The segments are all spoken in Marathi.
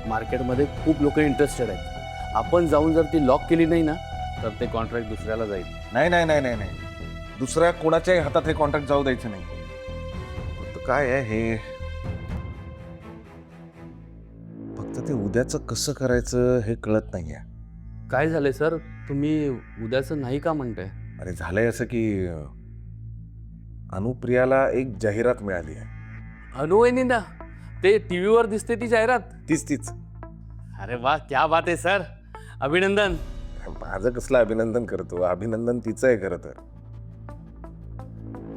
मार्केटमध्ये खूप लोक इंटरेस्टेड आहेत. आपण जाऊन जर ती लॉक केली नाही ना तर ते कॉन्ट्रॅक्ट दुसऱ्याला जाईल. नाही नाही नाही नाही नाही, दुसऱ्या कोणाच्याही हातात हे कॉन्ट्रॅक्ट जाऊ द्यायचं नाही. फक्त काय आहे हे, फक्त ते उद्याचं कसं करायचं हे कळत नाहीये. काय झालंय सर, तुम्ही उद्याचं नाही का म्हणताय? अरे झालंय असं की अनुप्रियाला एक जाहिरात मिळाली आहे. अनुवयनींदा ते टीव्हीवर दिसते ती जाहिरात? तीच तीच. अरे वा, क्या बात आहे सर, अभिनंदन. माझं कसलं अभिनंदन करतो, अभिनंदन तिचं आहे खरं तर.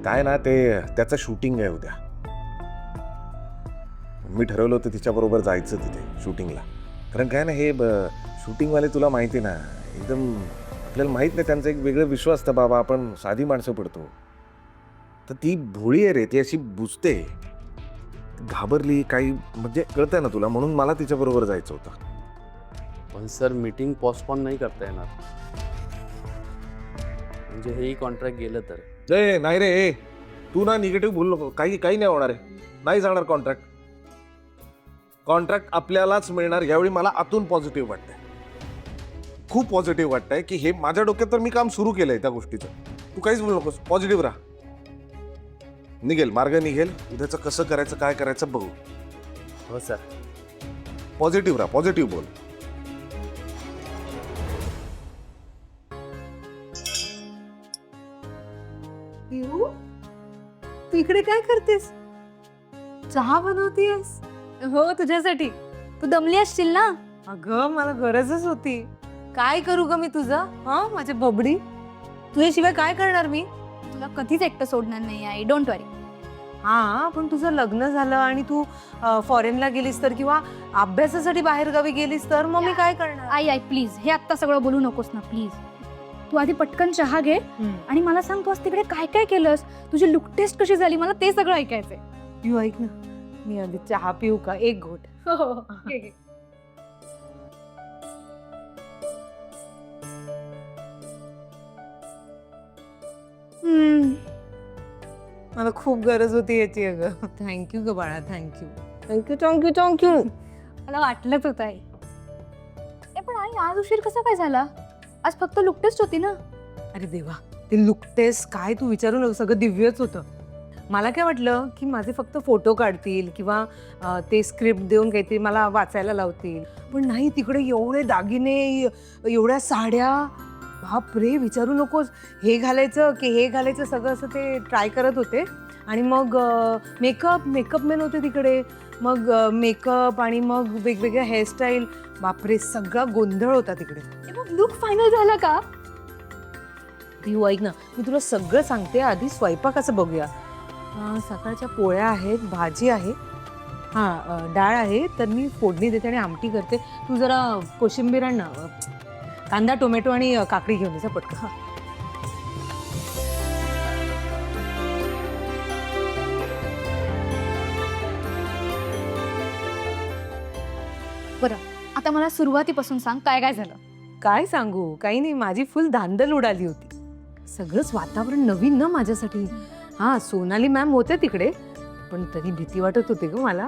काय ना ते त्याचं शूटिंग आहे उद्या. मी ठरवलं होतं तिच्याबरोबर जायचं तिथे शूटिंगला. कारण काय ना हे शूटिंगवाले तुला माहिती ना, एकदम आपल्याला माहित नाही, त्यांचा एक वेगळं विश्व असतं बाबा, आपण साधी माणसं पडतो. तर ती भोळी आहे रे, ती अशी बुजते, घाबरली काही, म्हणजे कळतंय ना तुला, म्हणून मला तिच्याबरोबर जायचं होतं. पण सर मीटिंग पोस्टपोन नाही करता येणार, म्हणजे हेही कॉन्ट्रॅक्ट गेलं तर. ए नाही रे, ए तू ना निगेटिव्ह बोलू नको, काही काही नाही होणार आहे, नाही जाणार कॉन्ट्रॅक्ट. कॉन्ट्रॅक्ट आपल्यालाच मिळणार, यावेळी मला आतून पॉझिटिव्ह वाटतंय, खूप पॉझिटिव्ह वाटतंय की हे माझ्या डोक्यात तर मी काम सुरू केलंय त्या गोष्टीचं. तू काहीच बोलू नकोस, पॉझिटिव्ह राहा. निघेल मार्ग, निघेल. उद्याचं कसं करायचं काय करायचं बघू. हो सर. पॉझिटिव्ह राहा, पॉझिटिव्ह बोल. तू इकडे काय करतेस? चहा बनवतेस? हो, तुझ्यासाठी. तू दमली असशील ना? अगं मला गरजच होती. काय करू ग मी तुझं? हा माझे बबडी, तुझ्याशिवाय काय करणार मी? तुला कधीच एकटं सोडणार नाही आई, डोंट वरी. हा पण तुझं लग्न झालं आणि तू फॉरेनला गेलीस तर, किंवा अभ्यासासाठी बाहेर गावी गेलीस तर मग मी काय करणार? आई प्लीज, हे आत्ता सगळं बोलू नकोस ना प्लीज. तू आधी पटकन चहा घे आणि मला सांग, तू आज तिकडे काय काय केलंस, तुझी लुक टेस्ट कशी झाली, मला ते सगळं ऐकायचंय. तू ऐक ना, मी आधी चहा पिऊ का? एक घोट. हो, घे, घे. मला खूप गरज होती याची अगं. थँक्यू ग बाळा, थँक्यू थँक्यू थँक्यू थँक्यू. मला वाटलंच होतं आई. पण आई, आज उशीर कसा काय झाला? आज फक्त लुक टेस्ट होती ना? अरे देवा, ते लुक टेस्ट काय तू विचारू नको, सगळं दिव्यच होतं. मला काय वाटलं की माझे फक्त फोटो काढतील किंवा ते स्क्रिप्ट देऊन काहीतरी मला वाचायला लावतील, पण नाही, तिकडे एवढे दागिने, एवढ्या साड्या, बापरे विचारू नकोस. हे घालायचं की हे घालायचं, सगळं असं ते ट्राय करत होते. आणि मग मेकअप मॅन होते तिकडे, मग मेकअप आणि मग वेगवेगळ्या हेअरस्टाईल, बापरे सगळा गोंधळ होता तिकडे. मग लुक फायनल झाला का? तू ऐक ना, मी तुला सगळं सांगते, आधी स्वयंपाकाचं बघूया. सकाळच्या पोळ्या आहेत, भाजी आहे, हां डाळ आहे, तर मी फोडणी देते आणि आमटी करते. तू जरा कोशिंबीर आण ना, कांदा टोमॅटो आणि काकडी घेऊन येजा पटकन. हां बरं, आता मला सुरुवातीपासून सांग, काय काय झालं? काय सांगू, काही नाही, माझी फुल धांदल उडाली होती. सगळंच वातावरण नवीन ना माझ्यासाठी. हां सोनाली मॅम होते तिकडे, पण तरी भीती वाटत होती ग मला.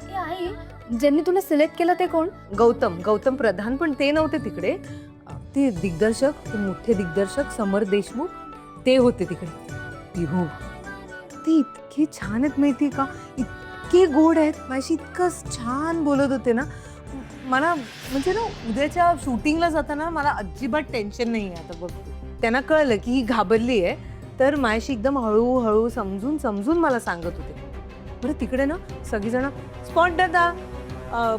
ए आई, ज्यांनी तुला सिलेक्ट केलं ते कोण? गौतम प्रधान, पण ते नव्हते तिकडे. ते दिग्दर्शक, ते मोठे दिग्दर्शक समर देशमुख, ते होते तिकडे. पिहू, ते इतके छान आहेत माहिती का, इतके गोड आहेत, माझी इतकं छान बोलत होते ना. मला म्हणजे ना उद्याच्या शूटिंगला जाताना मला अजिबात टेन्शन नाही आहे. आता बघ, त्यांना कळलं की ही घाबरली आहे, तर माझ्याशी एकदम हळूहळू समजून मला सांगत होते. बरं तिकडे ना सगळीजण स्पॉट दादा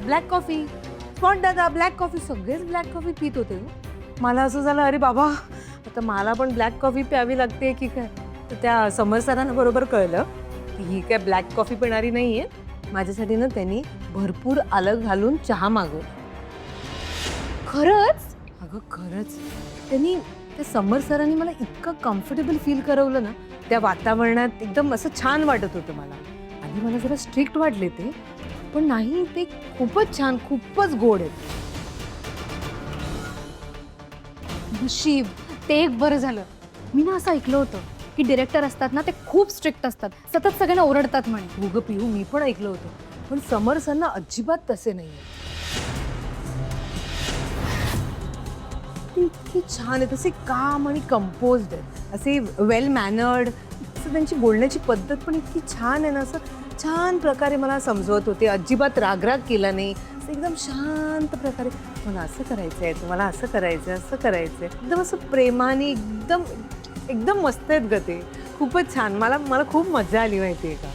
ब्लॅक कॉफी, स्पॉट दादा ब्लॅक कॉफी, सगळेच ब्लॅक कॉफी पित होते. मला असं झालं, अरे बाबा आता मला पण ब्लॅक कॉफी प्यावी लागते की काय. तर त्या समर सरांना बरोबर कळलं की ही काय ब्लॅक कॉफी पिणारी नाही आहे. माझ्यासाठी ना त्यांनी भरपूर आलं घालून चहा मागवला. खरंच? अगं खरंच, त्यांनी, त्या समर सरांनी मला इतकं कम्फर्टेबल फील करवलं ना, त्या वातावरणात एकदम असं छान वाटत होतं मला. आधी मला जरा स्ट्रिक्ट वाटले ते, पण नाही, ते खूपच छान, खूपच गोड आहेत. नशीब, ते एक बरं झालं. मी ना असं ऐकलं होतं की डिरेक्टर असतात ना, ते खूप स्ट्रिक्ट असतात, सतत सगळ्यांना ओरडतात म्हणे. हो गं पिहू, मी पण ऐकलं होतं. पण समर सरना अजिबात तसे नाही. ते इतकी छान आहे, तसे काम आणि कंपोज्ड आहेत, असे वेल मॅनर्ड. असं त्यांची बोलण्याची पद्धत पण इतकी छान आहे ना, असं छान प्रकारे मला समजवत होते. अजिबात रागराग केला नाही, असं एकदम शांत प्रकारे मला असं करायचं आहे, तुम्हाला असं करायचं आहे, असं करायचं आहे, एकदम असं प्रेमाने. एकदम एकदम मस्त आहेत ग ते. खूपच छान. मला खूप मजा आली माहिती आहे का.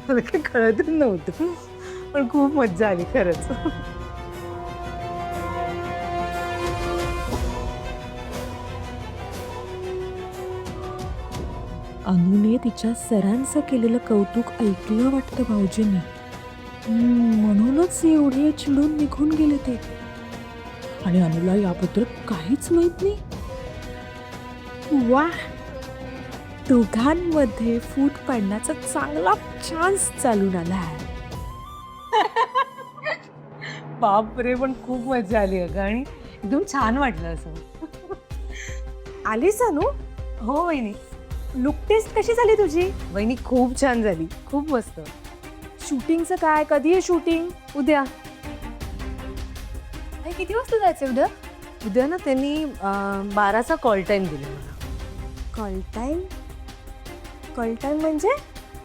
मला काही कळतच नव्हतं, पण खूप मज्जा आली खरंच. अनुने तिच्या सरांचं केलेलं कौतुक ऐकलं वाटतं भाऊजींनी. म्हणूनच एवढे चिडून निघून गेले ते. आणि अनुला याबद्दल काहीच माहित नाही. वा, दोघांमध्ये फूट पडण्याचा चांगला चान्स चालून आलाय. बापरे, पण खूप मजा आली अगं, आणि एकदम छान वाटलं असं. आलीस अनु? हो वहिनी. लुक टेस्ट कशी झाली तुझी? वहिनी खूप छान झाली, खूप मस्त. शूटिंगचं काय? कधी आहे शूटिंग? उद्या. आई, किती वाजता जायचं उद्या? उद्या ना त्यांनी 12चा कॉल टाईम दिला मला. Call time? कॉल टाईम म्हणजे?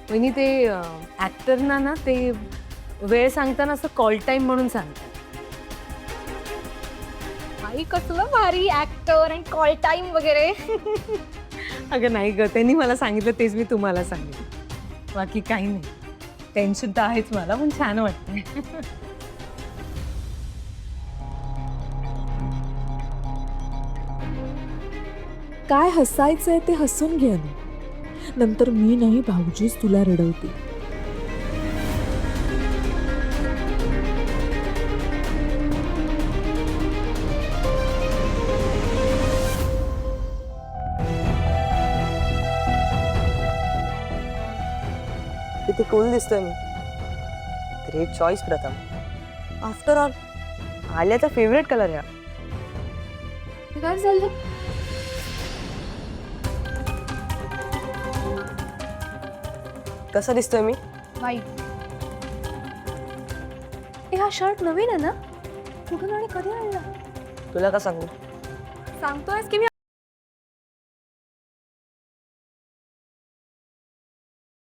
वहिनी ते ॲक्टरना ना ते वेळ सांगताना असं कॉल टाईम म्हणून सांगतात. आई, कसलं भारी ऍक्टर आणि कॉल टाइम वगैरे. अगं नाही ग, त्यांनी मला सांगितलं तेच मी तुम्हाला सांगितलं, बाकी काही नाही. टेन्शन तर आहेच मला, पण छान वाटतंय. काय हसायचंय ते हसून घे अनु. नंतर मी नाही, भाऊजीच तुला रडवते. किती कूल दिसतोय मी. ग्रेट चॉईस प्रथम. आफ्टर ऑल आल्याचा फेवरेट कलर आहे. काय झालं? कसा दिसतोय मी? वाईट. हा शर्ट नवीन आहे ना? कुठून आणि कधी आणला? तुला का सांगू? सांगतोयस की मी